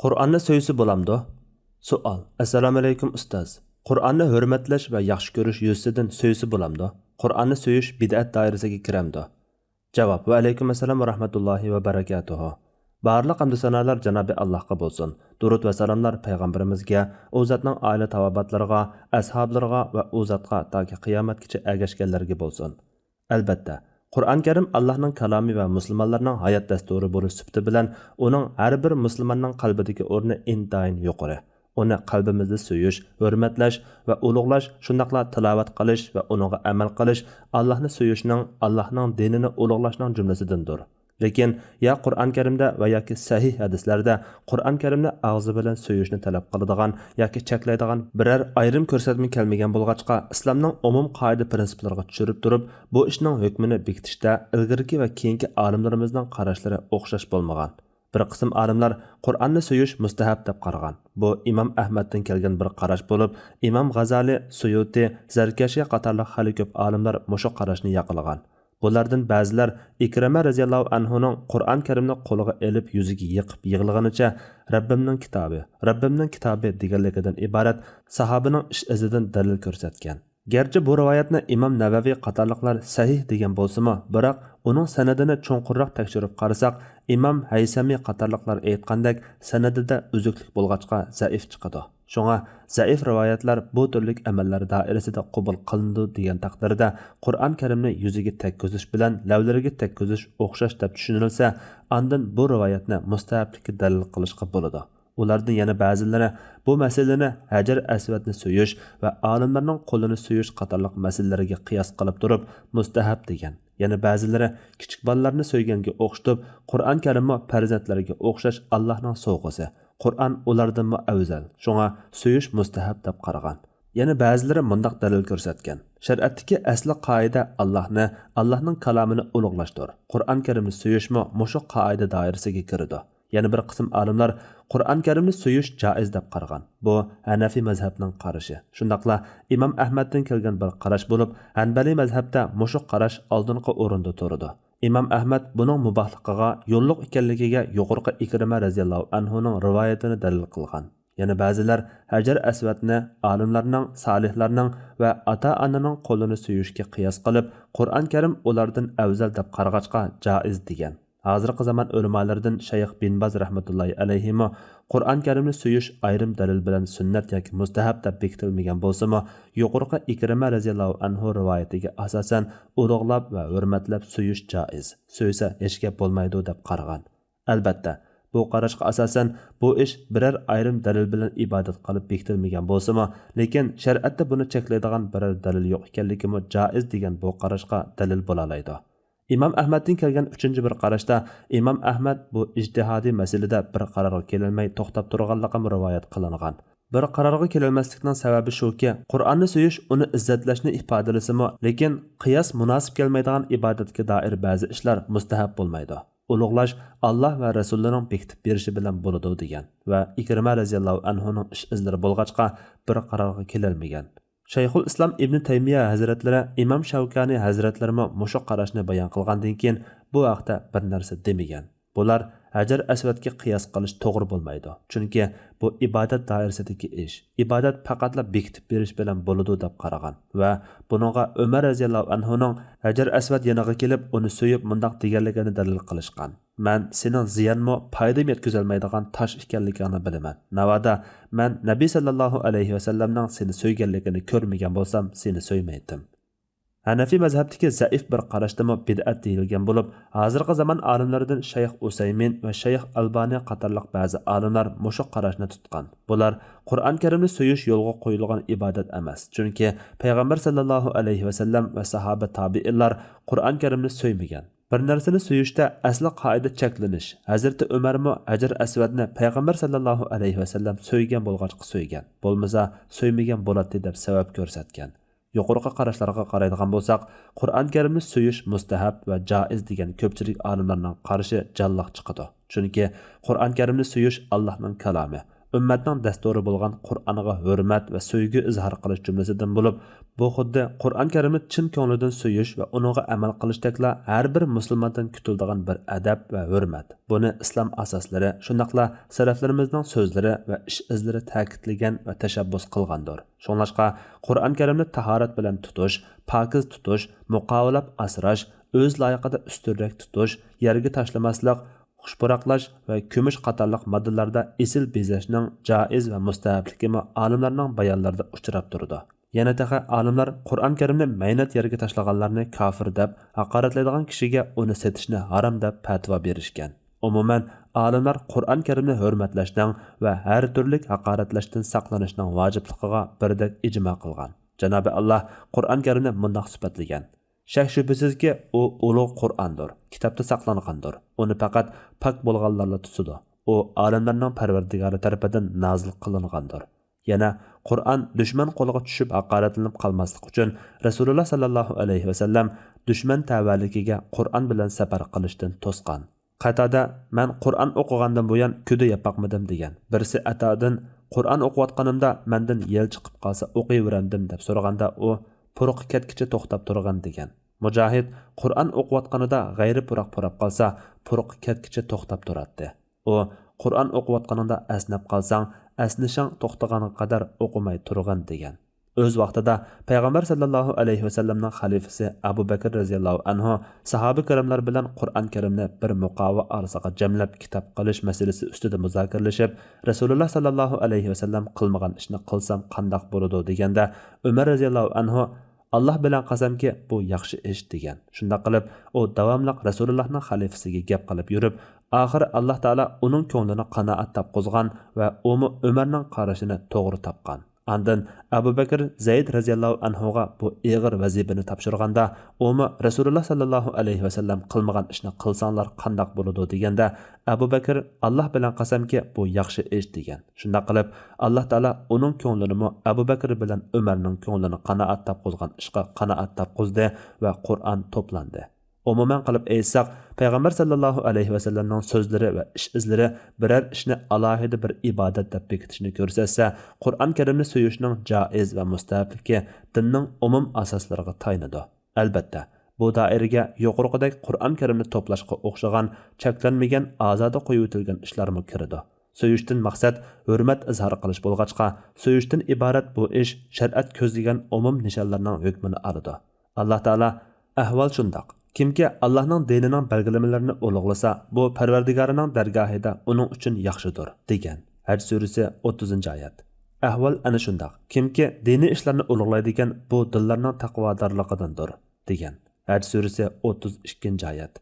Qur'onni so'ysa bo'lamdi? Savol. Assalomu alaykum ustoz. Qur'onni hurmatlash va yaxshi ko'rish yuzasidan so'ysa bo'lamdi? Qur'onni so'yish bid'at doirasiga kiramdi? Javob. Va alaykum assalom va rahmatullohi va barakatuh. Barliq hamd sanolar Janobi Allohga bo'lsin. Durud va salomlar payg'ambarimizga, u zotning oila tavobatlariga, ashablariga va u zotga toki qiyomatgacha ergashganlarga bo'lsin. Albatta, Qur'on Karim Allohning kalomi va musulmonlarning hayot dasturi bo'lish sifati bilan uning har bir musulmonning qalbidagi o'rni intayin yuqori. Uni qalbimizda so'yish, hurmatlash va ulug'lash, shundaqla tilovat qilish va uningga amal qilish Allohni so'yishning, Allohning dinini ulug'lashning jumlasidandir. Lekin ya Qur'on Karimda va yoki sahih hadislarda Qur'on Karimni og'zi bilan so'yishni talab qiladigan yoki cheklaydigan biror ayrim ko'rsatma kelmagan bo'lg'achqa islomning umum qoida prinsiplariga tushirib turib, bu ishning hukmini bekitishda ilgirki va keyingi olimlarimizning qarashlari o'xshash bo'lmagan. Bir qism olimlar Qur'onni so'yish mustahab deb qaragan. Bu Imom Ahmaddan kelgan bir qarash bo'lib, Imom G'azali, Suyuti, Zarkashi qatorli xali ko'p olimlar mushu qarashni yaqinlagan. Bulardan ba'zilar Ikrama radhiyallohu anhuning Qur'on Karimni qo'liga elib yuziga yiqib yig'laganicha Rabbimning kitobi deganligidan iborat sahobaning ish izidan dalil ko'rsatgan. Gerçi bu rivoyatni Imom Navaviy qatorliqlar sahih degan bo'lsa-mu, biroq uning sanadini cho'nqurroq tekshirib qarasak, Imom Haysami qatorliqlar aytgandek sanadida uzuklik bo'lg'achqa zaif chiqadi. Shunga zaif rivoyatlar bu turlik amallar doirasida qabul qilindi degan taqdirda Qur'on Karimni yuziga tekkizish bilan lavlariga tekkizish o'xshash deb tushunilsa, ondan bu rivoyatni mustahablikka dalil qilishga bo'ladi. Ulardan yana ba'zilari bu masalani Hajar Aswadni so'yish va olimlarning qo'lini so'yish qatorliq masalalarga qiyos qilib turib mustahab degan. Yana ba'zilari kichik bolalarni so'yganga o'xshatib, Qur'on Karimni farzandlariga o'xshash Allohning sovg'asi. Qur'on ulardanmi afzal. Shunga so'yish mustahab deb qaragan. Yana ba'zilari mundaq dalil ko'rsatgan. Shariatdagi asli qoida Allohning kalomini ulug'lashdir. Qur'on Karimni so'yishmi mushu qoida doirasiga kiradi. Yana bir qism olimlar Qur'on Karimni so'yish joiz deb qaragan. Bu Hanafi mazhabining qarashi. Shundaqla Imom Ahmaddan kelgan bir qarash bo'lib, Hanbali mazhabda mushu qarash oldingi o'rinda turadi. Imom Ahmad buning mubohligiga, yo'lliq ekanligiga yuqorqi Ikrima radhiyallohu anhuning rivoyatini dalil qilgan. Yana ba'zilar Hajar Aswadni olimlarning, solihlarning va ota-onaning qo'lini so'yishga qiyos qilib, Qur'on Karim ulardan afzal deb qarag'achqa joiz degan. Hozirgi zaman ulamolaridan Shayx bin Baz rahmatullohi alayhi Qur'on Karimni so'yish ayrim dalil bilan sunnat yoki mustahab deb bekitilmagan bo'lsa-mu, yuqorqi Ikrima radhiyallohu anhu rivoyatiga asosan ulug'lab va hurmatlab so'yish joiz. So'ysa hech gap bo'lmaydi deb qaragan. Albatta, bu qarashga asosan bu ish biror ayrim dalil bilan ibodat qilib bekitilmagan bo'lsa-mu, lekin shariatda buni cheklaydigan biror dalil yo'q ekanligi joiz degan bu qarashga dalil bo'la oladi. İmam Ahmad'dan kelgan 3-chi bir qarashda İmam Ahmad bu ijtihodiy masalada bir qarorga kelolmay to'xtab turganligi rivoyat qilingan. Bir qarorga kelolmaslikning sababi shuki, Qur'onni so'yish uni izzatlashni ifodalasimi, lekin qiyos munosib kelmaydigan ibodatga doir ba'zi ishlar mustahab bo'lmaydi. Ulug'lash Alloh va Rasullarining bekitib berishi bilan bo'ladi degan va Ikrima radhiyallohu anhuning ish izlari bo'lg'achqa bir qarorga kelolmagan. Shayxul Islom Ibn Taymiya hazratlari, Imom Shavkani hazratlarimi mushu qarashni bayon qilgandan keyin bu haqda bir narsa demagan. Bular Hajar Aswadga qiyos qilish to'g'ri bo'lmaydi. Chunki bu ibodat doirasidagi ish. Ibodat faqatla bekitib berish bilan bo'ladi deb qaragan va buningga Umar radhiyallohu anhuning Hajar Aswad yoniga kelib uni so'yib mundaq deganligini dalil qilishgan. Men sening ziyonmi, foyda yetkazolmaydigan tosh ekanligini bilaman. Navoda men Nabiy sallallohu alayhi va sallamning seni so'yganligini ko'rmagan bo'lsam, seni so'ymaydim. Hanafi mazhabdagi zaif bir qarashdimi bid'at deyilgan bo'lib, hozirgi zamon olimlaridan Shayx Usaymin va Shayx Albani qatorliq ba'zi olimlar mushu qarashni tutgan. Bular Qur'on Karimni so'yish yo'lga qo'yilgan ibodat emas. Chunki payg'ambar sallallohu alayhi va sallam va sahaba tabi'inlar Qur'on Karimni so'ymagan. Bir narsani so'yishda asli qoida cheklanish. Hazrati Umarmi Hajar Aswadni payg'ambar sallallohu alayhi va sallam so'ygan bo'lg'achqa so'ygan. Bo'lmasa so'ymagan bo'ladi deb sabab ko'rsatgan. Yuqorqi qarashlarga qaraydigan bo'lsak, Qur'on Karimni so'yish mustahab va joiz degan ko'pchilik olimlarning qarashi jalloq chiqadi. Chunki Qur'on Karimni so'yish Allohning kalomi. ummatning dasturi bo'lgan Qur'onga hurmat va sevgi izhor qilish jumlasidan bo'lib, bu xuddi Qur'on Karimni chin ko'nglidan suyish va uningga amal qilishdekla har bir musulmondan kutiladigan bir adab va hurmat. Buni islom asoslari, shundaqla salaflarimizning so'zlari va ish izlari ta'kidlagan va tashabbus qilgandir. Shunlashqa Qur'on Karimni tahorat bilan tutish, pokiz tutish, muqovalab asrash, o'z loyiqida ustunroq tutish, yerga tashlamaslik, xushpuraqlash va kumush qatorliq moddalarda esil bezashning joiz va mustahabligi olimlarning bayonlarida uchrab turdi. Yana taqa olimlar Qur'on Karimni maynat yerga tashlaganlarni kofir deb, haqoratlaydigan kishiga uni setishni harom deb fatvo berishgan. Umuman, olimlar Qur'on Karimni hurmatlashning va har turli haqoratlashdan saqlanishning vojibligiga birdek ijmo qilgan. Janobi Alloh Qur'on Karimni bundoq sifatlagan: Shak shubhisizki, u ulug' Qur'ondir, kitobda saqlangandir. Uni faqat pok bo'lganlarla tutadi. U olimlarning Parvardigori tomonidan nozil qilingandir. Yana Qur'on dushman qo'liga tushib haqoratlanib qolmaslik uchun Rasululloh sallallohu alayhi va sallam dushman tavalligiga Qur'on bilan safar qilishdan to'sgan. Qatada men Qur'on o'qigandan buyon kuda yapaqmadim degan. Birisi Atadan Qur'on o'qiyotganimda mendan yel chiqib qolsa o'qiyverandim deb so'raganda u puruq ketkicha to'xtab turgan degan. Mujohid Qur'on o'qiyotganida g'ayri puruq purab qolsa, puruq ketkicha to'xtab turadi. U Qur'on o'qiyotganida asnab qolsang, asnishing to'xtagani qadar o'qimay turgan degan. O'z vaqtida payg'ambar sallallohu alayhi va sallamning xalifasi Abu Bakr radhiyallohu anhu sahoba kiramlar bilan Qur'on Karimni bir muqova arasiga jamlab kitob qilish masalasi ustida muzokiralashib, Rasululloh sallallohu alayhi va sallam qilmagan ishni qilsam qandoq bo'ladi deganda, Umar radhiyallohu anhu Allah bilan qasamki, bu yaxshi ish degan. Shunda qilib, u davomli Rasulullohning xalifasiga gap qilib yurib, oxir Alloh taolo uning ko'nglini qanoat topqizgan va Umarning qarashini to'g'ri topgan. Andan Abu Bakr Zayd radhiyallohu anhuga bu ig'ir vazifani topshirganda, Rasululloh sallallohu alayhi va sallam qilmagan ishni qilsanglar qandoq bo'ladi deganda, Abu Bakr Alloh bilan qasamki, bu yaxshi ish degan. Shunda qilib, Alloh taolo uning ko'nglini Abu Bakr bilan Umarning ko'nglini qanoat topqizgan ishga qanoat topqizdi va Qur'on to'plandi. Umuman qilib aytsak, payg'ambar sallallohu alayhi va sallamning so'zlari va ish izlari biror ishni alohida bir ibodat deb bekitishni ko'rsatsa, Qur'on Karimni suyishning joiz va mustahabligi dinning umum asoslariga tayanadi. Albatta, bu doiraga yuqoridagi Qur'on Karimni to'plashga o'xshagan cheklanmagan ozoda qo'yib o'tilgan ishlarmi kiradi. Suyishdan maqsad hurmat izhor qilish bo'lg'achqa, suyishdan iborat bu ish shariat ko'zlagan umum nishonlarning hukmini oladi. Alloh taolo ahvol shundoq. Kimki Allohning dinining belgilamalarini ulug'lasa, bu Parvardigorining dargohida uning uchun yaxshidir degan. Haj surasi 30-oyat. Ahvol ana shundoq. Kimki diniy ishlarni ulug'laydigan bu dillarning taqvodorligidandir degan. Haj surasi 32-oyat.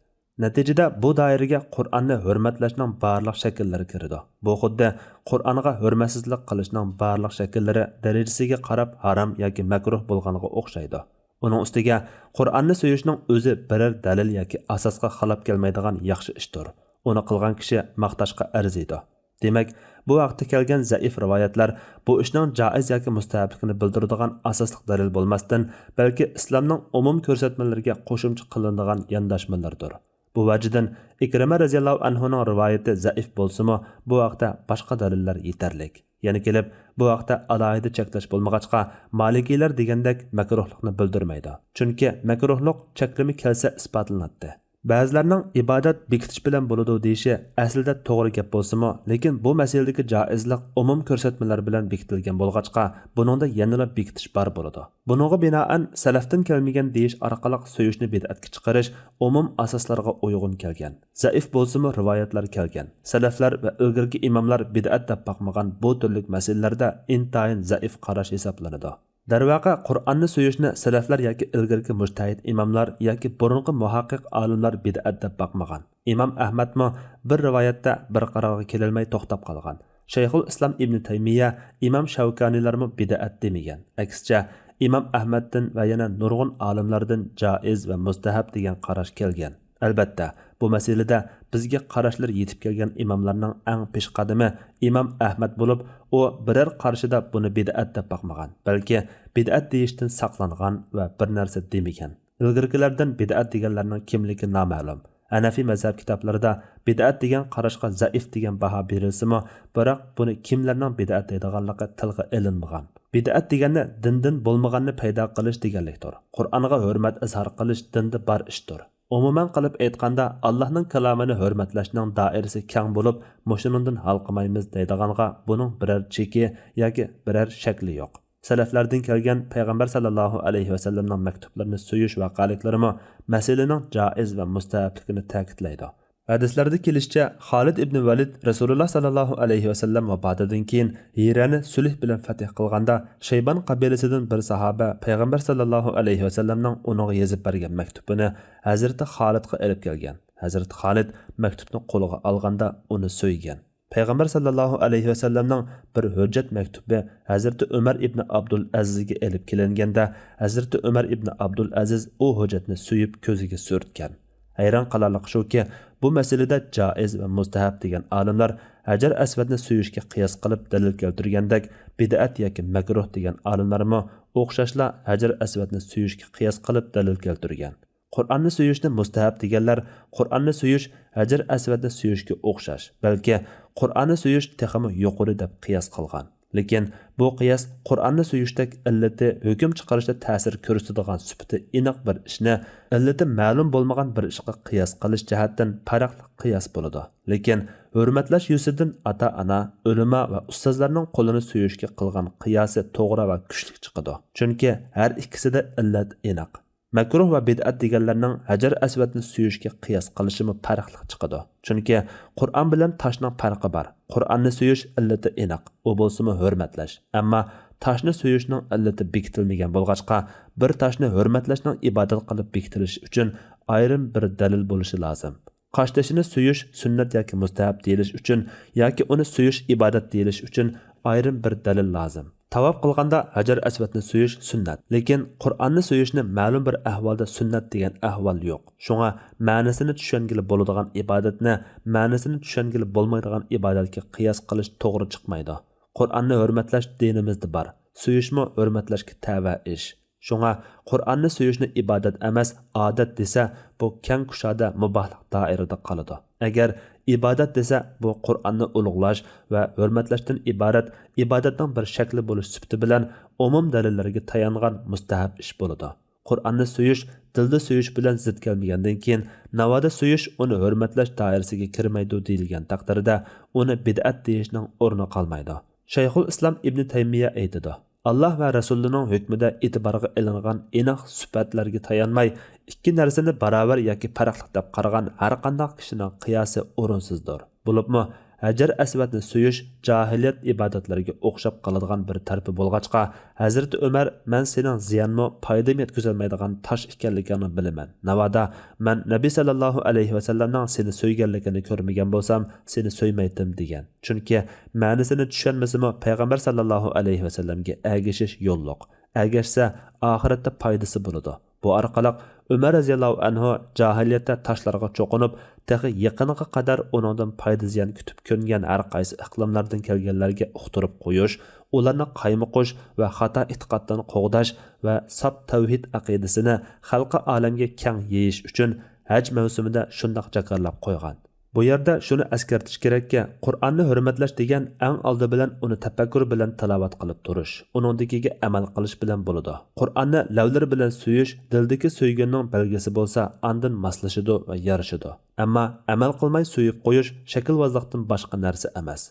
Natijada bu doiraga Qur'onni hurmatlashning barliq shakllari kiradi. Bu xuddi Qur'onga hurmatsizlik qilishning barliq shakllari darajasiga qarab harom yoki makruh bo'lganiga o'xshaydi. Uning ustiga Qur'onni suyishning o'zi biror dalil yoki asosga xilof kelmaydigan yaxshi ishdir. Uni qilgan kishi maqtashga arziydi. Demak, bu vaqtda kelgan zaif rivoyatlar bu ishning joiz yoki mustahabligini bildiradigan asosli dalil bo'lmasdan, balki islomning umum ko'rsatmalariga qo'shimcha qilinadigan yondashmalardir. Bu vajidan Ikrima radhiyallohu anhuning rivoyati zaif bo'lsa-mu, bu vaqtda boshqa dalillar yetarli. Yana kelib, bu vaqtda alohida cheklash bo'lmag'achqa, Malikiylar degandek makruhlikni bildirmaydi. Chunki makruhlik cheklimi kelsa isbotlanadi. Ba'zilarning ibodat bekitish bilan bo'ladi deyishi aslida to'g'ri gap bo'lsa-mu, lekin bu masaladagi joizlik umum ko'rsatmalar bilan bekitilgan bo'lg'achqa, buningda yanada bekitish bor bo'ladi. Buningga binoan salafdan kelmagan deyish orqali suyishni bid'atga chiqarish umum asoslarga uyg'un kelgan. Zaif bo'lsa-mu rivoyatlar kelgan. Salaflar va ilgirki imomlar bid'at deb baqmagan bu turlik masalalarda intayin zaif qarash hisoblanadi. Darvaqa Qur'onni suyishni salaflar yoki ilgirki mujtahid imomlar yoki burunqi muhaqqiq olimlar bid'at deb baqmagan. Imom Ahmadmi bir rivoyatda bir qarorga kelolmay to'xtab qolgan. Shayxul Islom Ibn Taymiya, Imom Shavkanilarmi bid'at demagan. Aksincha, Imom Ahmaddan va yana nurg'un olimlardan joiz va mustahab degan qarash kelgan. Albatta, bu masalada bizga qarashlar yetib kelgan imomlarning eng peshqadami Imom Ahmad bo'lib, u biror qarshida buni bid'at deb baqmagan, balki bid'at deyishdan saqlangan va bir narsa demagan. Ilgirkilardan bid'at deganlarning kimligi noma'lum. Hanafi mazhab kitoblarida bid'at degan qarashga zaif degan baho berilsa-mu, biroq buni kimlarning bid'at deydiganligi tilga ilinmagan. Bid'at deganni dindan bo'lmaganni paydo qilish deganlikdir. Qur'onga hurmat izhor qilish dinda bor ishdir. Umuman qilib aytganda, Allohning kalomini hurmatlashning doirasi keng bo'lib, mushundan halqamaymiz deydiganga buning biror cheki yoki biror shakli yo'q. Salaflardan kelgan payg'ambar sallallohu alayhi vasallamning maktublarini so'yish vaqaliklarimi masalaning joiz va mustahabligini ta'kidlaydi. Hadislarda kelishicha, Xolid ibn Valid Rasululloh sallallohu alayhi vasallam vafotidan keyin Hirani sulh bilan fath qilganda Shaybon qabilasidan bir sahoba payg'ambar sallallohu alayhi vasallamning uning yozib bergan maktubini Hazrati Xolidga olib kelgan. Hazrati Xolid maktubni qo'liga olganda uni so'ygan. Payg'ambar sallallohu alayhi vasallamning bir hujjat maktubi Hazrati Umar ibn Abdul Azizga olib kelinganda Hazrati Umar ibn Abdul Aziz u hujjatni so'yib ko'ziga surtgan. Hayron qolarlik shuki, bu masalada joiz va mustahab degan olimlar Hajar Aswadni so'yishga qiyos qilib dalil keltirgandek, bid'at yoki makruh degan olimlarmi o'xshashla Hajar Aswadni so'yishga qiyos qilib dalil keltirgan. Qur'onni so'yishni mustahab deganlar Qur'onni so'yish Hajar Aswadni so'yishga o'xshash, balki Qur'onni so'yish texmi yuqori deb qiyos qilgan. Lekin bu qiyos Qur'onni so'yishdek illati hukm chiqarishda ta'sir ko'rsatadigan sifati aniq bir ishni illati ma'lum bo'lmagan bir ishga qiyos qilish jihatdan farqli qiyos bo'ladi. Lekin hurmatlash yusidan ota-ona, ulamo va ustozlarning qo'lini so'yishga qilgan qiyosi to'g'ri va kuchli chiqadi. Chunki har ikkisida illat aniq. Makruh va bid'at deganlarning Hajar Aswadni so'yishga qiyos qilishimi farqli chiqadi. Chunki Qur'on bilan toshning farqi bor. Qur'onni so'yish illati aniq, u bo'lsa-mu hurmatlash. Ammo toshni so'yishning illati bekitilmagan bo'lg'achqa, bir toshni hurmatlashning ibodat qilib bekitilishi uchun ayrim bir dalil bo'lishi lozim. Qoshtashini so'yish sunnat yoki mustahab deyilish uchun yoki uni so'yish ibodat deyilish uchun ayrim bir dalil lozim. Tavob qilganda Hajar Aswadni so'yish sunnat, lekin Qur'onni so'yishni ma'lum bir ahvolda sunnat degan ahvol yo'q. Shunga ma'nosini tushungili bo'ladigan ibodatni ma'nosini tushungili bo'lmaydigan ibodatga qiyos qilish to'g'ri chiqmaydi. Qur'onni hurmatlash dinimizda bor. So'yishmi hurmatlashga tava ish. Shunga Qur'onni so'yishni ibodat emas, odat desa, bu keng kushoda mubahlik doirada qoladi. Agar ibodat desa, bu Qur'onni ulug'lash va hurmatlashdan iborat ibodatning bir shakli bo'lish sifati bilan umum dalillarga tayangan mustahab ish bo'ladi. Qur'onni so'yish dilda so'yish bilan zid kelmagandan keyin navoda so'yish uni hurmatlash doirasiga kirmaydi deyilgan taqdirda uni bid'at deyishning o'rni qolmaydi. Shayxul Islom Ibn Taymiya aytadi: Allah va Rasulining hukmida e'tiborga ilingan aniq sifatlarga tayanmay, ikki narsani barobar yoki farqli deb qaragan har qanday kishining qiyosi o'rinsizdir. Bo'libmi, Hajar Aswadni so'yish jahiliyat ibodatlariga o'xshab qoladigan bir tarfi bo'lg'achqa, Hazrati Umar men sening ziyonmi, foydam yetkazolmaydigan tosh ekanligini bilaman. Navoda men Nabiy sallallohu alayhi vasallamning seni so'yganligini ko'rmagan bo'lsam, seni so'ymaydim degan. Chunki ma'nosini tushunmasimi payg'ambar sallallohu alayhi vasallamga ergashish yo'lliq. Ergashsa oxiratda foydasi bo'ladi. Bu orqali Umar raziyallohu anhu jahiliyatda toshlarga cho'qinib, texi yaqiniga qadar uningdan foyda ziyon kutib ko'ngan har qaysi iqlimlardan kelganlarga uqtirib qo'yish, ularni qaymoqish va xato e'tiqoddan qo'g'dash va sop tavhid aqidasini xalqi olamga keng yeyish uchun haj mavsumida shundoq jakarlab qo'ygan. Bu yerda shuni eskartish kerakki, Qur'onni hurmatlash degan eng oldi bilan uni tafakkur bilan tilovat qilib turish, uningdagiga amal qilish bilan bo'ladi. Qur'onni lavlar bilan suyish dildagi so'ygunning belgisi bo'lsa, andin moslashidi va yarishidi. Ammo amal qilmay suyib qo'yish shaklvozlikdan boshqa narsa emas.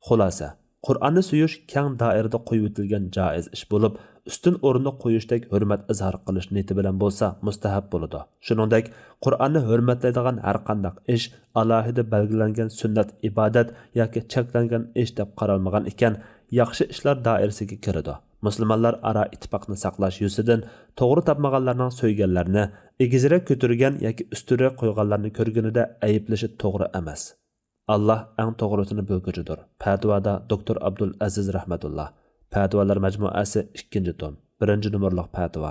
Xulosa: Qur'onni suyish keng doirada qo'yib o'tilgan joiz ish bo'lib, ustun o'rinda qo'yishdek hurmat izhor qilish niyati bilan bo'lsa mustahab bo'ladi. Shuningdek, Qur'onni hurmatlaydigan har qanday ish alohida belgilangan sunnat ibodat yoki cheklangan ish deb qaralmagan ekan, yaxshi ishlar doirasiga kiradi. Musulmonlar ara ittifoqni saqlash yusidan to'g'ri topmaganlarning so'yganlarni, egizroq ko'targan yoki ustunroq qo'yganlarni ko'rganida ayblashi to'g'ri emas. Allah eng to'g'risini bilguchidir. Fatvoda Dr. Abdul Aziz rahmatullah. Fatvolar majmuasi 2-tom, 1-numorliq fatvo.